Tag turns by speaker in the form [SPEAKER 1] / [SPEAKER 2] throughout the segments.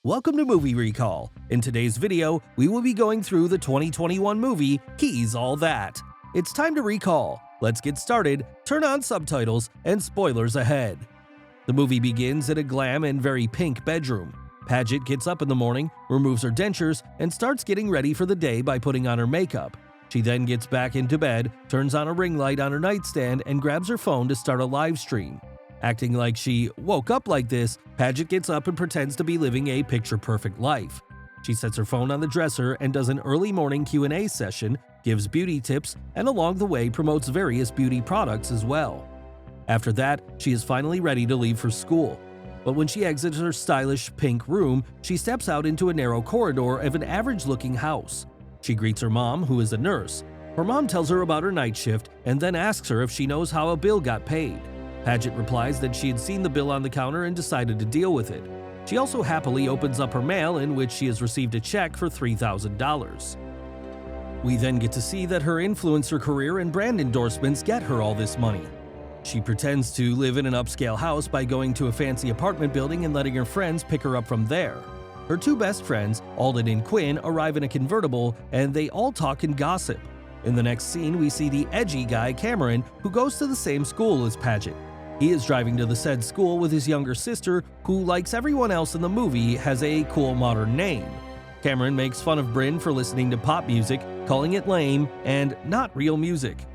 [SPEAKER 1] Welcome to Movie Recall. In today's video, we will be going through the 2021 movie He's All That. It's time to recall. Let's get started, turn on subtitles, and spoilers ahead. The movie begins in a glam and very pink bedroom. Paget gets up in the morning, removes her dentures, and starts getting ready for the day by putting on her makeup. She then gets back into bed, turns on a ring light on her nightstand, and grabs her phone to start a live stream. Acting like she woke up like this, Paget gets up and pretends to be living a picture-perfect life. She sets her phone on the dresser and does an early morning Q&A session, gives beauty tips, and along the way promotes various beauty products as well. After that, she is finally ready to leave for school. But when she exits her stylish pink room, she steps out into a narrow corridor of an average-looking house. She greets her mom, who is a nurse. Her mom tells her about her night shift and then asks her if she knows how a bill got paid. Paget replies that she had seen the bill on the counter and decided to deal with it. She also happily opens up her mail, in which she has received a check for $3,000. We then get to see that her influencer career and brand endorsements get her all this money. She pretends to live in an upscale house by going to a fancy apartment building and letting her friends pick her up from there. Her two best friends, Alden and Quinn, arrive in a convertible and they all talk and gossip. In the next scene, we see the edgy guy Cameron, who goes to the same school as Paget. He is driving to the said school with his younger sister, who, like everyone else in the movie, has a cool modern name. Cameron makes fun of Bryn for listening to pop music, calling it lame and not real music.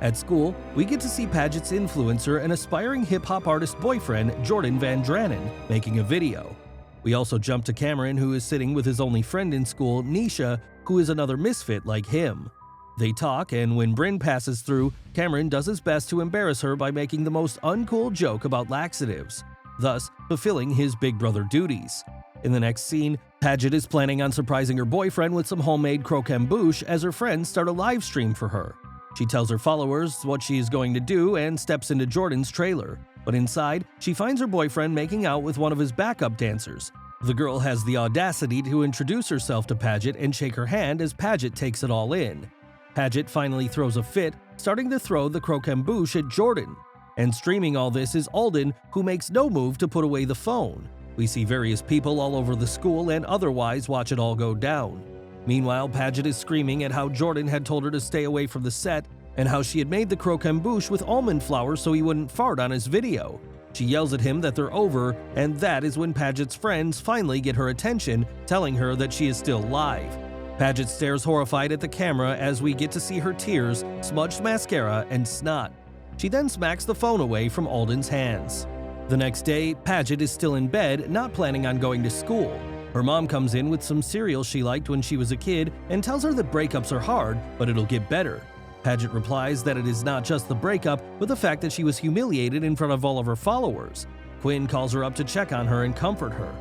[SPEAKER 1] At school, we get to see Paget's influencer and aspiring hip-hop artist boyfriend, Jordan Van Dranen, making a video. We also jump to Cameron, who is sitting with his only friend in school, Nisha, who is another misfit like him. They talk, and when Bryn passes through, Cameron does his best to embarrass her by making the most uncool joke about laxatives, thus fulfilling his big brother duties. In the next scene, Paget is planning on surprising her boyfriend with some homemade croquembouche as her friends start a live stream for her. She tells her followers what she is going to do and steps into Jordan's trailer, but inside, she finds her boyfriend making out with one of his backup dancers. The girl has the audacity to introduce herself to Paget and shake her hand as Paget takes it all in. Paget finally throws a fit, starting to throw the croquembouche at Jordan. And streaming all this is Alden, who makes no move to put away the phone. We see various people all over the school and otherwise watch it all go down. Meanwhile, Paget is screaming at how Jordan had told her to stay away from the set and how she had made the croquembouche with almond flour so he wouldn't fart on his video. She yells at him that they're over, and that is when Paget's friends finally get her attention, telling her that she is still live. Paget stares horrified at the camera as we get to see her tears, smudged mascara, and snot. She then smacks the phone away from Alden's hands. The next day, Paget is still in bed, not planning on going to school. Her mom comes in with some cereal she liked when she was a kid and tells her that breakups are hard, but it'll get better. Paget replies that it is not just the breakup, but the fact that she was humiliated in front of all of her followers. Quinn calls her up to check on her and comfort her.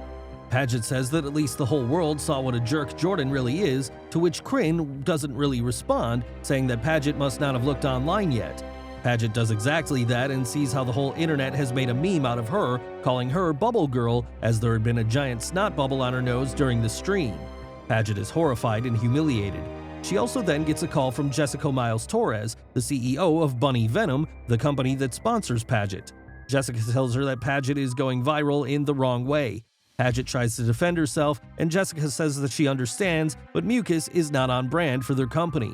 [SPEAKER 1] Paget says that at least the whole world saw what a jerk Jordan really is, to which Quinn doesn't really respond, saying that Paget must not have looked online yet. Paget does exactly that and sees how the whole internet has made a meme out of her, calling her Bubble Girl, as there had been a giant snot bubble on her nose during the stream. Paget is horrified and humiliated. She also then gets a call from Jessica Miles Torres, the CEO of Bunny Venom, the company that sponsors Paget. Jessica tells her that Paget is going viral in the wrong way. Paget tries to defend herself, and Jessica says that she understands, but mucus is not on brand for their company.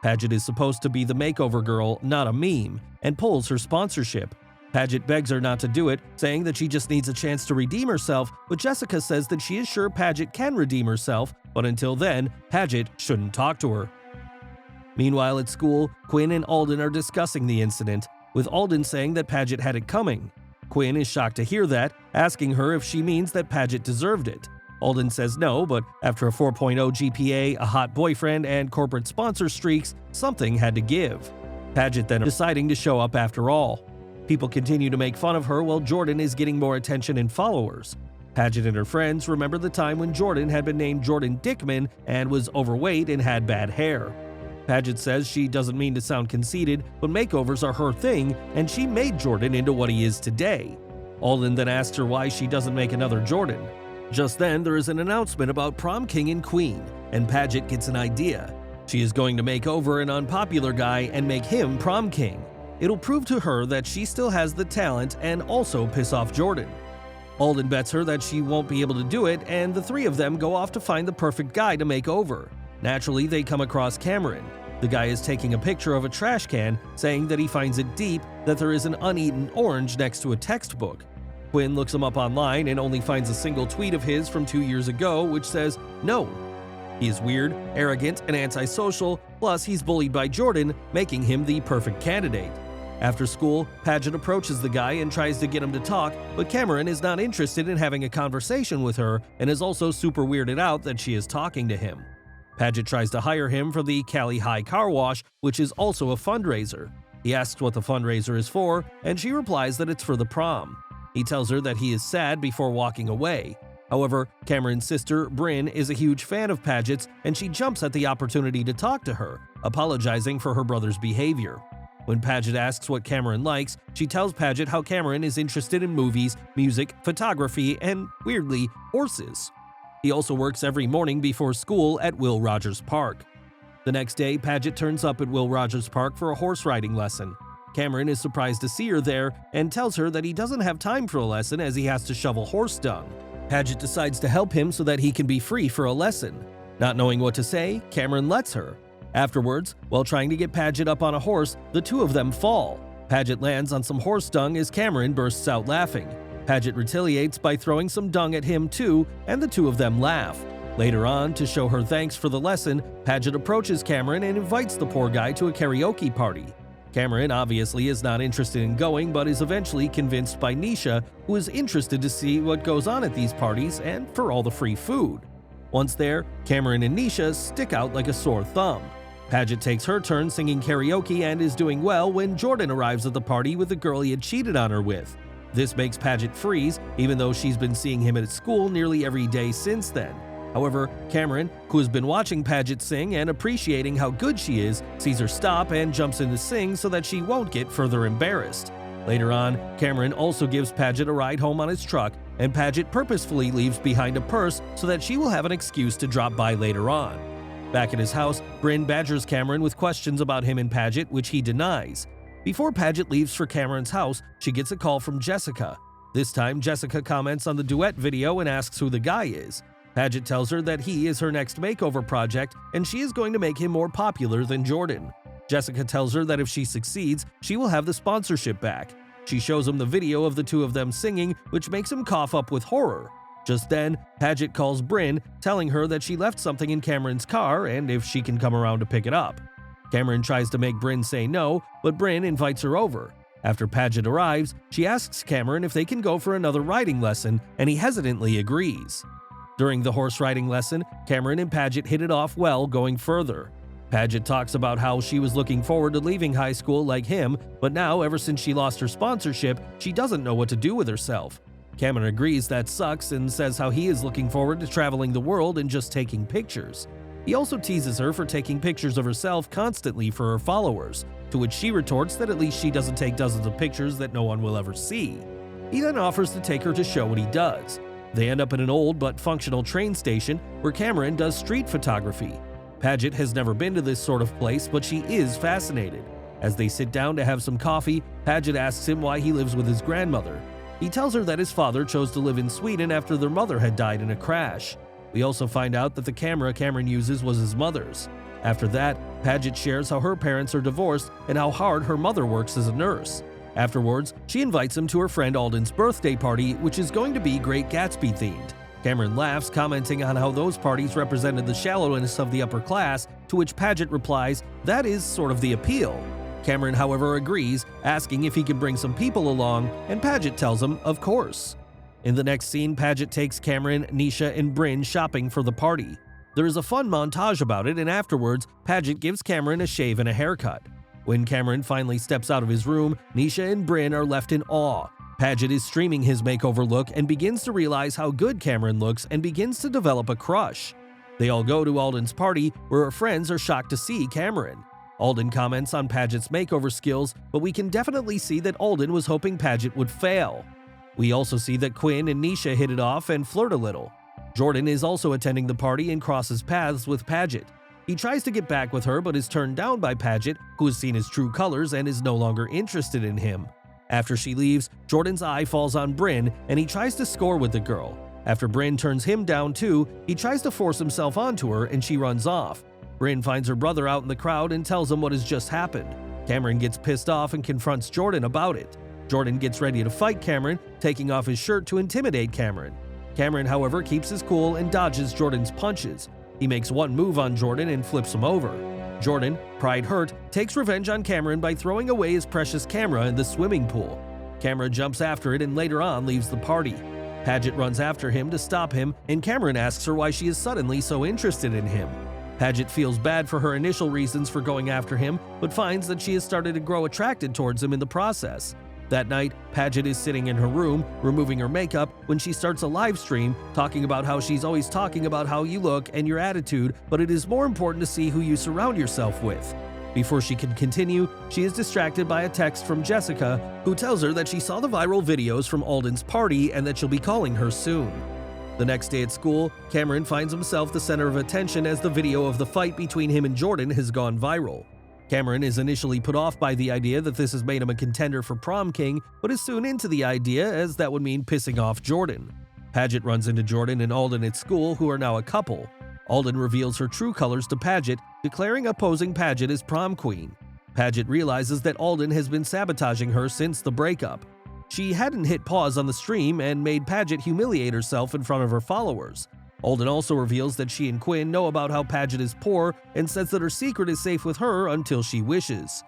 [SPEAKER 1] Paget is supposed to be the makeover girl, not a meme, and pulls her sponsorship. Paget begs her not to do it, saying that she just needs a chance to redeem herself, but Jessica says that she is sure Paget can redeem herself, but until then, Paget shouldn't talk to her. Meanwhile at school, Quinn and Alden are discussing the incident, with Alden saying that Paget had it coming. Quinn is shocked to hear that, asking her if she means that Paget deserved it. Alden says no, but after a 4.0 GPA, a hot boyfriend, and corporate sponsor streaks, something had to give. Paget then deciding to show up after all. People continue to make fun of her while Jordan is getting more attention and followers. Paget and her friends remember the time when Jordan had been named Jordan Dickman and was overweight and had bad hair. Paget says she doesn't mean to sound conceited, but makeovers are her thing, and she made Jordan into what he is today. Alden then asks her why she doesn't make another Jordan. Just then, there is an announcement about prom king and queen, and Paget gets an idea. She is going to make over an unpopular guy and make him prom king. It'll prove to her that she still has the talent and also piss off Jordan. Alden bets her that she won't be able to do it, and the three of them go off to find the perfect guy to make over. Naturally, they come across Cameron. The guy is taking a picture of a trash can, saying that he finds it deep that there is an uneaten orange next to a textbook. Quinn looks him up online and only finds a single tweet of his from 2 years ago which says, "No." He is weird, arrogant, and antisocial, plus he's bullied by Jordan, making him the perfect candidate. After school, Paget approaches the guy and tries to get him to talk, but Cameron is not interested in having a conversation with her and is also super weirded out that she is talking to him. Paget tries to hire him for the Cali High Car Wash, which is also a fundraiser. He asks what the fundraiser is for, and she replies that it's for the prom. He tells her that he is sad before walking away. However, Cameron's sister, Bryn, is a huge fan of Paget's, and she jumps at the opportunity to talk to her, apologizing for her brother's behavior. When Paget asks what Cameron likes, she tells Paget how Cameron is interested in movies, music, photography, and, weirdly, horses. He also works every morning before school at Will Rogers Park. The next day, Paget turns up at Will Rogers Park for a horse riding lesson. Cameron is surprised to see her there and tells her that he doesn't have time for a lesson as he has to shovel horse dung. Paget decides to help him so that he can be free for a lesson. Not knowing what to say, Cameron lets her. Afterwards, while trying to get Paget up on a horse, the two of them fall. Paget lands on some horse dung as Cameron bursts out laughing. Paget retaliates by throwing some dung at him too, and the two of them laugh. Later on, to show her thanks for the lesson, Paget approaches Cameron and invites the poor guy to a karaoke party. Cameron obviously is not interested in going, but is eventually convinced by Nisha, who is interested to see what goes on at these parties and for all the free food. Once there, Cameron and Nisha stick out like a sore thumb. Paget takes her turn singing karaoke and is doing well when Jordan arrives at the party with the girl he had cheated on her with. This makes Paget freeze, even though she's been seeing him at school nearly every day since then. However, Cameron, who has been watching Paget sing and appreciating how good she is, sees her stop and jumps in to sing so that she won't get further embarrassed. Later on, Cameron also gives Paget a ride home on his truck, and Paget purposefully leaves behind a purse so that she will have an excuse to drop by later on. Back at his house, Bryn badgers Cameron with questions about him and Paget, which he denies. Before Paget leaves for Cameron's house, she gets a call from Jessica. This time, Jessica comments on the duet video and asks who the guy is. Paget tells her that he is her next makeover project and she is going to make him more popular than Jordan. Jessica tells her that if she succeeds, she will have the sponsorship back. She shows him the video of the two of them singing, which makes him cough up with horror. Just then, Paget calls Bryn, telling her that she left something in Cameron's car and if she can come around to pick it up. Cameron tries to make Bryn say no, but Bryn invites her over. After Paget arrives, she asks Cameron if they can go for another riding lesson, and he hesitantly agrees. During the horse riding lesson, Cameron and Paget hit it off well going further. Paget talks about how she was looking forward to leaving high school like him, but now ever since she lost her sponsorship, she doesn't know what to do with herself. Cameron agrees that sucks and says how he is looking forward to traveling the world and just taking pictures. He also teases her for taking pictures of herself constantly for her followers, to which she retorts that at least she doesn't take dozens of pictures that no one will ever see. He then offers to take her to show what he does. They end up at an old but functional train station where Cameron does street photography. Paget has never been to this sort of place, but she is fascinated. As they sit down to have some coffee, Paget asks him why he lives with his grandmother. He tells her that his father chose to live in Sweden after their mother had died in a crash. We also find out that the camera Cameron uses was his mother's. After that, Paget shares how her parents are divorced and how hard her mother works as a nurse. Afterwards, she invites him to her friend Alden's birthday party, which is going to be Great Gatsby themed. Cameron laughs, commenting on how those parties represented the shallowness of the upper class, to which Paget replies, "That is sort of the appeal." Cameron, however, agrees, asking if he can bring some people along, and Paget tells him, of course. In the next scene, Paget takes Cameron, Nisha, and Bryn shopping for the party. There is a fun montage about it, and afterwards, Paget gives Cameron a shave and a haircut. When Cameron finally steps out of his room, Nisha and Bryn are left in awe. Paget is streaming his makeover look and begins to realize how good Cameron looks and begins to develop a crush. They all go to Alden's party, where her friends are shocked to see Cameron. Alden comments on Paget's makeover skills, but we can definitely see that Alden was hoping Paget would fail. We also see that Quinn and Nisha hit it off and flirt a little. Jordan is also attending the party and crosses paths with Paget. He tries to get back with her but is turned down by Paget, who has seen his true colors and is no longer interested in him. After she leaves, Jordan's eye falls on Bryn and he tries to score with the girl. After Bryn turns him down too, he tries to force himself onto her and she runs off. Bryn finds her brother out in the crowd and tells him what has just happened. Cameron gets pissed off and confronts Jordan about it. Jordan gets ready to fight Cameron, taking off his shirt to intimidate Cameron. Cameron, however, keeps his cool and dodges Jordan's punches. He makes one move on Jordan and flips him over. Jordan, pride hurt, takes revenge on Cameron by throwing away his precious camera in the swimming pool. Cameron jumps after it and later on leaves the party. Paget runs after him to stop him, and Cameron asks her why she is suddenly so interested in him. Paget feels bad for her initial reasons for going after him, but finds that she has started to grow attracted towards him in the process. That night, Paget is sitting in her room, removing her makeup, when she starts a live stream talking about how she's always talking about how you look and your attitude, but it is more important to see who you surround yourself with. Before she can continue, she is distracted by a text from Jessica, who tells her that she saw the viral videos from Alden's party and that she'll be calling her soon. The next day at school, Cameron finds himself the center of attention as the video of the fight between him and Jordan has gone viral. Cameron is initially put off by the idea that this has made him a contender for prom king, but is soon into the idea as that would mean pissing off Jordan. Paget runs into Jordan and Alden at school, who are now a couple. Alden reveals her true colors to Paget, declaring opposing Paget as prom queen. Paget realizes that Alden has been sabotaging her since the breakup. She hadn't hit pause on the stream and made Paget humiliate herself in front of her followers. Alden also reveals that she and Quinn know about how Paget is poor and says that her secret is safe with her until she wishes.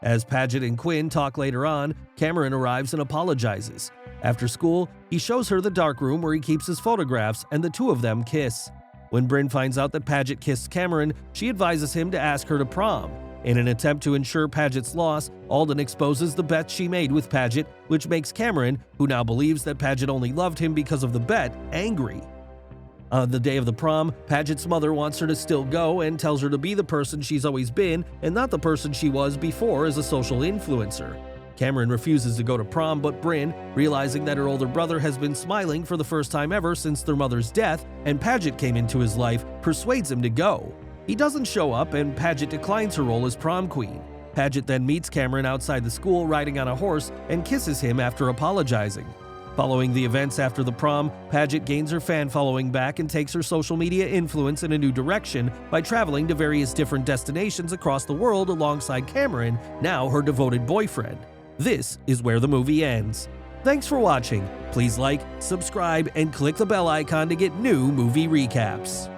[SPEAKER 1] As Paget and Quinn talk later on, Cameron arrives and apologizes. After school, he shows her the darkroom where he keeps his photographs and the two of them kiss. When Bryn finds out that Paget kissed Cameron, she advises him to ask her to prom. In an attempt to ensure Paget's loss, Alden exposes the bet she made with Paget, which makes Cameron, who now believes that Paget only loved him because of the bet, angry. On the day of the prom, Paget's mother wants her to still go and tells her to be the person she's always been and not the person she was before as a social influencer. Cameron refuses to go to prom, but Bryn, realizing that her older brother has been smiling for the first time ever since their mother's death and Paget came into his life, persuades him to go. He doesn't show up and Paget declines her role as prom queen. Paget then meets Cameron outside the school riding on a horse and kisses him after apologizing. Following the events after the prom, Paget gains her fan following back and takes her social media influence in a new direction by traveling to various different destinations across the world alongside Cameron, now her devoted boyfriend. This is where the movie ends. Thanks for watching. Please like, subscribe, and click the bell icon to get new movie recaps.